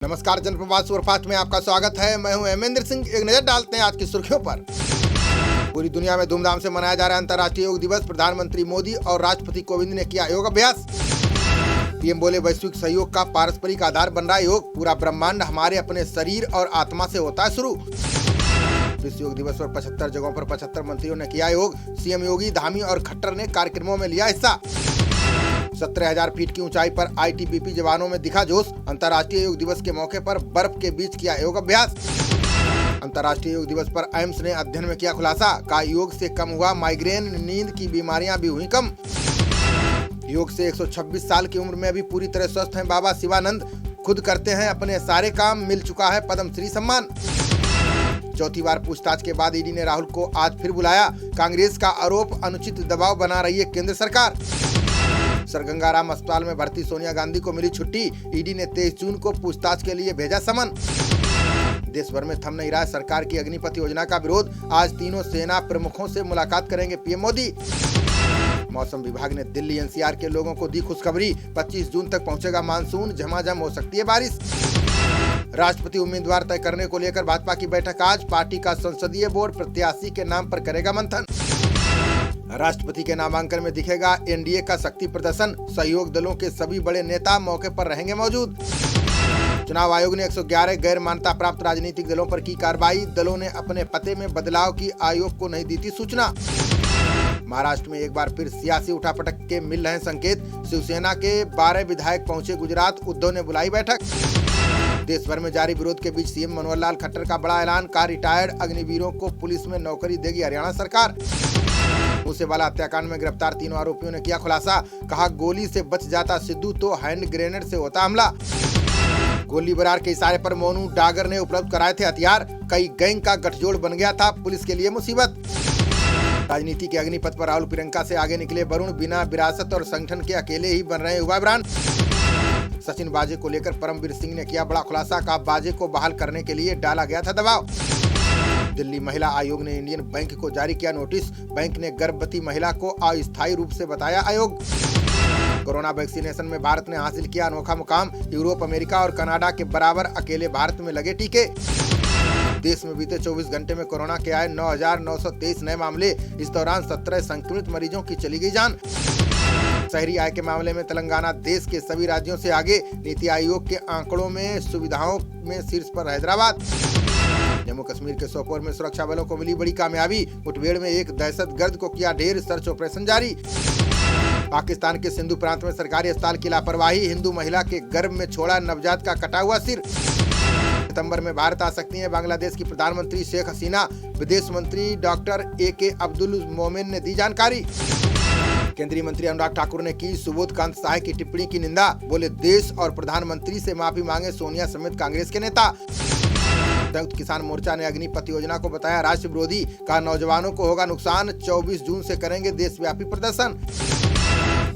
नमस्कार, जनप्रवाद सुपरफास्ट में आपका स्वागत है। मैं हूं हेमेंद्र सिंह। एक नजर डालते हैं आज की सुर्खियों पर। पूरी दुनिया में धूमधाम से मनाया जा रहा है अंतर्राष्ट्रीय योग दिवस। प्रधानमंत्री मोदी और राष्ट्रपति कोविंद ने किया योग अभ्यास। पीएम बोले, वैश्विक सहयोग का पारस्परिक आधार बन रहा है योग। पूरा ब्रह्मांड हमारे अपने शरीर और आत्मा से होता है शुरू। विश्व योग दिवस पर 75 जगहों पर 75 मंत्रियों ने किया योग। सीएम योगी, धामी और खट्टर ने कार्यक्रमों में लिया हिस्सा। 17,000 फीट की ऊंचाई पर आईटीबीपी जवानों में दिखा जोश। अंतर्राष्ट्रीय योग दिवस के मौके पर बर्फ के बीच किया योग अभ्यास। अंतर्राष्ट्रीय योग दिवस पर एम्स ने अध्ययन में किया खुलासा। का योग से कम हुआ माइग्रेन, नींद की बीमारियां भी हुई कम। योग से 126 साल की उम्र में भी पूरी तरह स्वस्थ हैं बाबा शिवानंद। खुद करते हैं अपने सारे काम, मिल चुका है पद्मश्री सम्मान। चौथी बार पूछताछ के बाद ईडी ने राहुल को आज फिर बुलाया। कांग्रेस का आरोप, अनुचित दबाव बना रही है केंद्र सरकार। सर गंगाराम अस्पताल में भर्ती सोनिया गांधी को मिली छुट्टी। ईडी ने 23 जून को पूछताछ के लिए भेजा समन। देश भर में थम नहीं रहा है सरकार की अग्निपथ योजना का विरोध। आज तीनों सेना प्रमुखों से मुलाकात करेंगे पीएम मोदी। मौसम विभाग ने दिल्ली एनसीआर के लोगों को दी खुशखबरी। 25 जून तक पहुंचेगा मानसून, झमाझम हो सकती है बारिश। राष्ट्रपति उम्मीदवार तय करने को लेकर भाजपा की बैठक आज। पार्टी का संसदीय बोर्ड प्रत्याशी के नाम पर करेगा मंथन। राष्ट्रपति के नामांकन में दिखेगा एनडीए का शक्ति प्रदर्शन। सहयोग दलों के सभी बड़े नेता मौके पर रहेंगे मौजूद। चुनाव आयोग ने 111 गैर मान्यता प्राप्त राजनीतिक दलों पर की कार्रवाई। दलों ने अपने पते में बदलाव की आयोग को नहीं दी थी सूचना। महाराष्ट्र में एक बार फिर सियासी उठापटक के मिल रहे संकेत। शिवसेना के 12 विधायक पहुंचे गुजरात। उद्धव ने बुलाई बैठक। देश भर में जारी विरोध के बीच सीएम मनोहर लाल खट्टर का बड़ा ऐलान। का रिटायर्ड अग्निवीरों को पुलिस में नौकरी देगी हरियाणा सरकार। मूसेवाला हत्याकांड में गिरफ्तार तीनों आरोपियों ने किया खुलासा। कहा, गोली से बच जाता सिद्धू तो हैंड ग्रेनेड से होता हमला। गोली बरार के इशारे पर मोनू डागर ने उपलब्ध कराए थे हथियार। कई गैंग का गठजोड़ बन गया था पुलिस के लिए मुसीबत। राजनीति के अग्निपथ पर राहुल प्रियंका से आगे निकले वरुण। बिना विरासत और संगठन के अकेले ही बन रहे युवा ब्रांड। सचिन बाजे को लेकर परमवीर सिंह ने किया बड़ा खुलासा। कहा, बाजे को बहाल करने के लिए डाला गया था दबाव। दिल्ली महिला आयोग ने इंडियन बैंक को जारी किया नोटिस। बैंक ने गर्भवती महिला को अस्थायी रूप से बताया आयोग। कोरोना वैक्सीनेशन में भारत ने हासिल किया अनोखा मुकाम। यूरोप, अमेरिका और कनाडा के बराबर अकेले भारत में लगे टीके। देश में बीते 24 घंटे में कोरोना के आए 9,923 नए मामले। इस दौरान 17 संक्रमित मरीजों की चली गई जान। शहरी आय के मामले में तेलंगाना देश के सभी राज्यों से आगे। नीति आयोग के आंकड़ों में सुविधाओं में शीर्ष पर हैदराबाद। जम्मू कश्मीर के सोपोर में सुरक्षा बलों को मिली बड़ी कामयाबी। मुठभेड़ में एक दहशतगर्द को किया ढेर। सर्च ऑपरेशन जारी। पाकिस्तान के सिंधु प्रांत में सरकारी अस्पताल की लापरवाही। हिंदू महिला के गर्भ में छोड़ा नवजात का कटा हुआ सिर। सितंबर में भारत आ सकती हैं बांग्लादेश की प्रधानमंत्री शेख हसीना। विदेश मंत्री डॉक्टर AK अब्दुल मोमेन ने दी जानकारी। केंद्रीय मंत्री अनुराग ठाकुर ने की सुबोध कांत साय की टिप्पणी की निंदा। बोले, देश और प्रधानमंत्री से माफी मांगे सोनिया समेत कांग्रेस के नेता। संयुक्त किसान मोर्चा ने अग्निपथ योजना को बताया राष्ट्र विरोधी। का नौजवानों को होगा नुकसान। 24 जून से करेंगे देशव्यापी प्रदर्शन।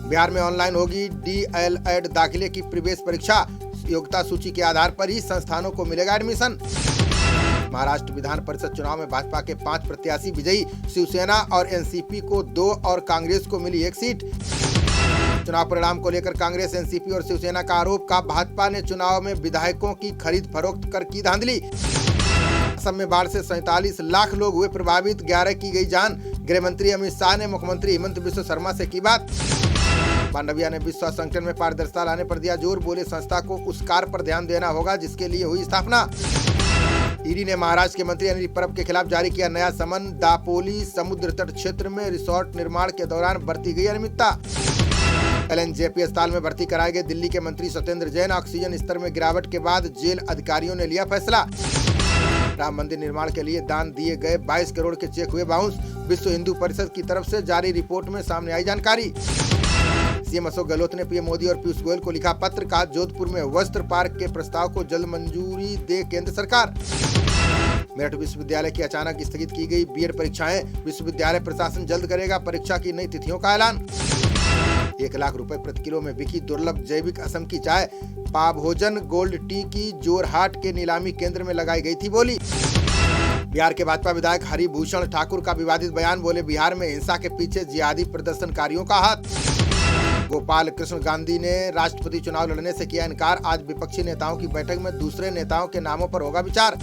बिहार में ऑनलाइन होगी DLED दाखिले की प्रवेश परीक्षा। योग्यता सूची के आधार पर ही संस्थानों को मिलेगा एडमिशन। महाराष्ट्र विधान परिषद चुनाव में भाजपा के 5 प्रत्याशी विजयी। शिवसेना और एनसीपी को 2 और कांग्रेस को मिली 1 सीट। चुनाव परिणाम को लेकर कांग्रेस, एनसीपी और शिवसेना का आरोप। का भाजपा ने चुनाव में विधायकों की खरीद फरोख्त कर की धांधली। असम में बाढ़ से 47 लाख लोग हुए प्रभावित, 11 की गई जान। गृह मंत्री अमित शाह ने मुख्यमंत्री हेमंत बिस्वा शर्मा से की बात। मांडविया ने विश्व संगठन में पारदर्शिता लाने पर दिया जोर। बोले, संस्था को उस कार्य पर ध्यान देना होगा जिसके लिए हुई स्थापना। ईडी ने महाराष्ट्र के मंत्री अनिल परब के खिलाफ जारी किया नया समन। दापोली समुद्र तट क्षेत्र में रिसोर्ट निर्माण के दौरान बरती गई अनियमितता। LNJP अस्पताल में भर्ती कराए गए दिल्ली के मंत्री सत्येंद्र जैन। ऑक्सीजन स्तर में गिरावट के बाद जेल अधिकारियों ने लिया फैसला। राम मंदिर निर्माण के लिए दान दिए गए 22 करोड़ के चेक हुए बाउंस। विश्व हिंदू परिषद की तरफ से जारी रिपोर्ट में सामने आई जानकारी। सीएम अशोक गहलोत ने पीएम मोदी और पीयूष गोयल को लिखा पत्र। कहा, जोधपुर में वस्त्र पार्क के प्रस्ताव को जल्द मंजूरी दे केंद्र सरकार। मेरठ विश्वविद्यालय की अचानक स्थगित की गई बीएड परीक्षाएं। विश्वविद्यालय प्रशासन जल्द करेगा परीक्षा की नई तिथियों का ऐलान। 1 लाख रुपए प्रति किलो में बिकी दुर्लभ जैविक असम की चाय। पाभोजन गोल्ड टी की जोरहाट के नीलामी केंद्र में लगाई गई थी बोली। बिहार के भाजपा विधायक हरिभूषण ठाकुर का विवादित बयान। बोले, बिहार में हिंसा के पीछे जिहादी प्रदर्शनकारियों का हाथ। गोपाल कृष्ण गांधी ने राष्ट्रपति चुनाव लड़ने से किया इनकार। आज विपक्षी नेताओं की बैठक में दूसरे नेताओं के नामों पर होगा विचार।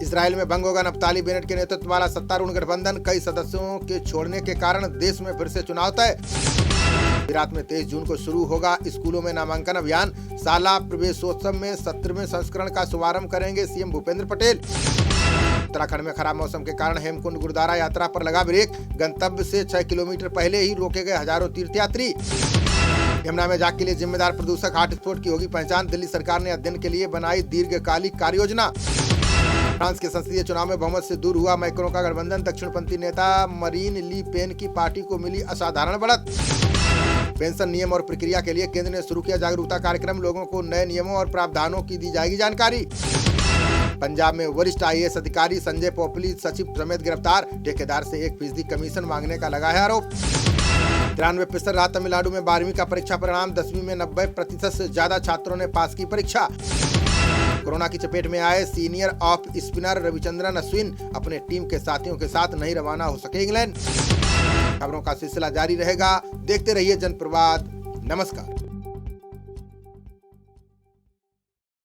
इजराइल में भंग होगा नफ्ताली बेनेट के नेतृत्व वाला सत्तारूढ़ गठबंधन। कई सदस्यों के छोड़ने के कारण देश में फिर से चुनाव तय। गुजरात में 23 जून को शुरू होगा स्कूलों में नामांकन अभियान। शाला प्रवेशोत्सव में 17वें संस्करण का शुभारंभ करेंगे सीएम भूपेंद्र पटेल। उत्तराखंड में खराब मौसम के कारण हेमकुंड गुरुद्वारा यात्रा पर लगा ब्रेक। गंतव्य से 6 किलोमीटर पहले ही रोके गए हजारों तीर्थयात्री। यमुना में जाग के लिए जिम्मेदार प्रदूषक हॉटस्पॉट की होगी पहचान। दिल्ली सरकार ने अध्ययन के लिए बनाई दीर्घकालिक कार्य योजना। फ्रांस के संसदीय चुनाव में बहुमत से दूर हुआ मैक्रों का गठबंधन। दक्षिणपंथी नेता मरीन ली पेन की पार्टी को मिली असाधारण बढ़त। पेंशन नियम और प्रक्रिया के लिए केंद्र ने शुरू किया जागरूकता कार्यक्रम। लोगों को नए नियमों और प्रावधानों की दी जाएगी जानकारी। पंजाब में वरिष्ठ आईएएस अधिकारी संजय पोपली सचिव समेत गिरफ्तार। ठेकेदार से 1% कमीशन मांगने का लगा है आरोप। 93% रहा तमिलनाडु में 12वीं का परीक्षा परिणाम। 10वीं में 90% से ज्यादा छात्रों ने पास की परीक्षा। कोरोना की चपेट में आए senior off spinner Ravichandran Ashwin अपने टीम के साथियों के साथ नहीं रवाना हो सके इंग्लैंड। खबरों का सिलसिला जारी रहेगा, देखते रहिए जनप्रवाद। नमस्कार।